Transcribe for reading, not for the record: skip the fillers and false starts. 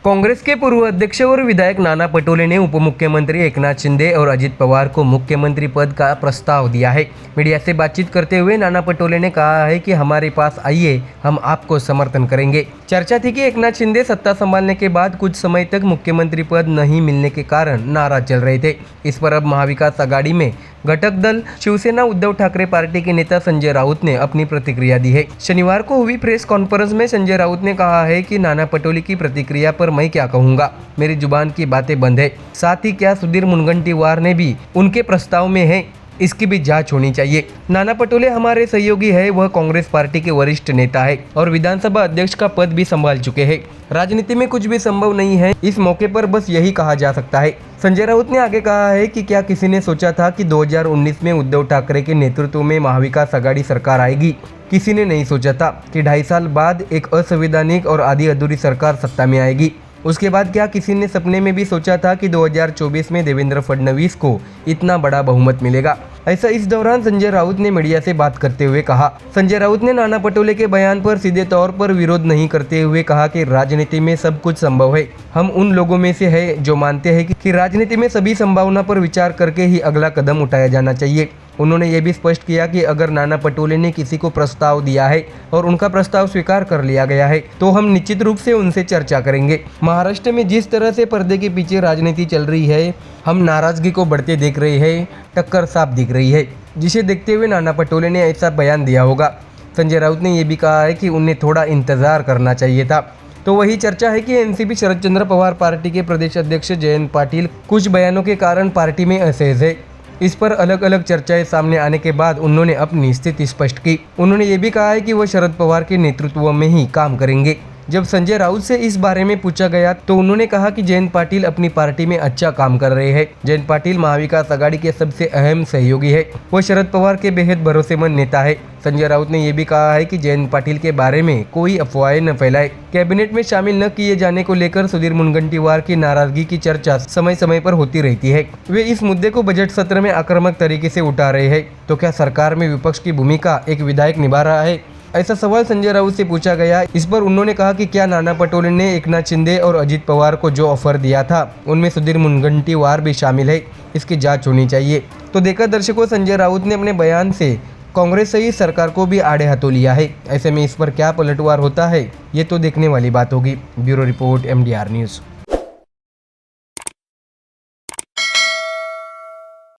कांग्रेस के पूर्व अध्यक्ष और विधायक नाना पटोले ने उप मुख्यमंत्री एकनाथ शिंदे और अजित पवार को मुख्यमंत्री पद का प्रस्ताव दिया है। मीडिया से बातचीत करते हुए नाना पटोले ने कहा है कि हमारे पास आइए, हम आपको समर्थन करेंगे। चर्चा थी कि एकनाथ शिंदे सत्ता संभालने के बाद कुछ समय तक मुख्यमंत्री पद नहीं मिलने के कारण नाराज चल रहे थे। इस पर अब महाविकास आघाड़ी में घटक दल शिवसेना उद्धव ठाकरे पार्टी के नेता संजय राउत ने अपनी प्रतिक्रिया दी है। शनिवार को हुई प्रेस कॉन्फ्रेंस में संजय राउत ने कहा है कि नाना पटोले की प्रतिक्रिया पर मैं क्या कहूँगा, मेरी जुबान की बातें बंद है। साथ ही क्या सुधीर मुनगंटीवार ने भी उनके प्रस्ताव में है, इसकी भी जांच होनी चाहिए। नाना पटोले हमारे सहयोगी है, वह कांग्रेस पार्टी के वरिष्ठ नेता है और विधानसभा अध्यक्ष का पद भी संभाल चुके हैं। राजनीति में कुछ भी संभव नहीं है, इस मौके पर बस यही कहा जा सकता है। संजय राउत ने आगे कहा है कि क्या किसी ने सोचा था कि 2019 में उद्धव ठाकरे के नेतृत्व में महाविकास आघाड़ी सरकार आएगी। किसी ने नहीं सोचा था कि 2.5 साल बाद एक असंवैधानिक और आधी अधूरी सरकार सत्ता में आएगी। उसके बाद क्या किसी ने सपने में भी सोचा था कि 2024 में देवेंद्र फडणवीस को इतना बड़ा बहुमत मिलेगा। ऐसा इस दौरान संजय राउत ने मीडिया से बात करते हुए कहा। संजय राउत ने नाना पटोले के बयान पर सीधे तौर पर विरोध नहीं करते हुए कहा कि राजनीति में सब कुछ संभव है। हम उन लोगों में से हैं जो मानते हैं कि राजनीति में सभी संभावना पर विचार करके ही अगला कदम उठाया जाना चाहिए। उन्होंने ये भी स्पष्ट किया कि अगर नाना पटोले ने किसी को प्रस्ताव दिया है और उनका प्रस्ताव स्वीकार कर लिया गया है तो हम निश्चित रूप से उनसे चर्चा करेंगे। महाराष्ट्र में जिस तरह से पर्दे के पीछे राजनीति चल रही है, हम नाराजगी को बढ़ते देख रहे हैं, टक्कर साफ दिख रही है, जिसे देखते हुए नाना पटोले ने ऐसा बयान दिया होगा। संजय राउत ने यह भी कहा है कि उन्हें थोड़ा इंतजार करना चाहिए था। तो वही चर्चा है कि एनसीपी शरद चंद्र पवार पार्टी के प्रदेश अध्यक्ष जयंत पाटिल कुछ बयानों के कारण पार्टी में असहज है। इस पर अलग अलग चर्चाएं सामने आने के बाद उन्होंने अपनी स्थिति स्पष्ट की। उन्होंने ये भी कहा है कि वह शरद पवार के नेतृत्व में ही काम करेंगे। जब संजय राउत से इस बारे में पूछा गया तो उन्होंने कहा कि जयंत पाटिल अपनी पार्टी में अच्छा काम कर रहे हैं। जयंत पाटिल महाविकास आघाड़ी के सबसे अहम सहयोगी है, वह शरद पवार के बेहद भरोसेमंद नेता है। संजय राउत ने यह भी कहा है कि जयंत पाटिल के बारे में कोई अफवाहें न फैलाए। कैबिनेट में शामिल न किए जाने को लेकर सुधीर मुनगंटीवार की नाराजगी की चर्चा समय समय पर होती रहती है। वे इस मुद्दे को बजट सत्र में आक्रामक तरीके से उठा रहे हैं। तो क्या सरकार में विपक्ष की भूमिका एक विधायक निभा रहा है? ऐसा सवाल संजय राउत से पूछा गया। इस पर उन्होंने कहा कि क्या नाना पटोले ने एकनाथ शिंदे और अजित पवार को जो ऑफर दिया था उनमें सुधीर मुनगंटीवार भी शामिल है, इसकी जांच होनी चाहिए। तो देखा दर्शकों, संजय राउत ने अपने बयान से कांग्रेस सहित सरकार को भी आड़े हाथों लिया है। ऐसे में इस पर क्या पलटवार होता है, ये तो देखने वाली बात होगी। Bureau report MDR news.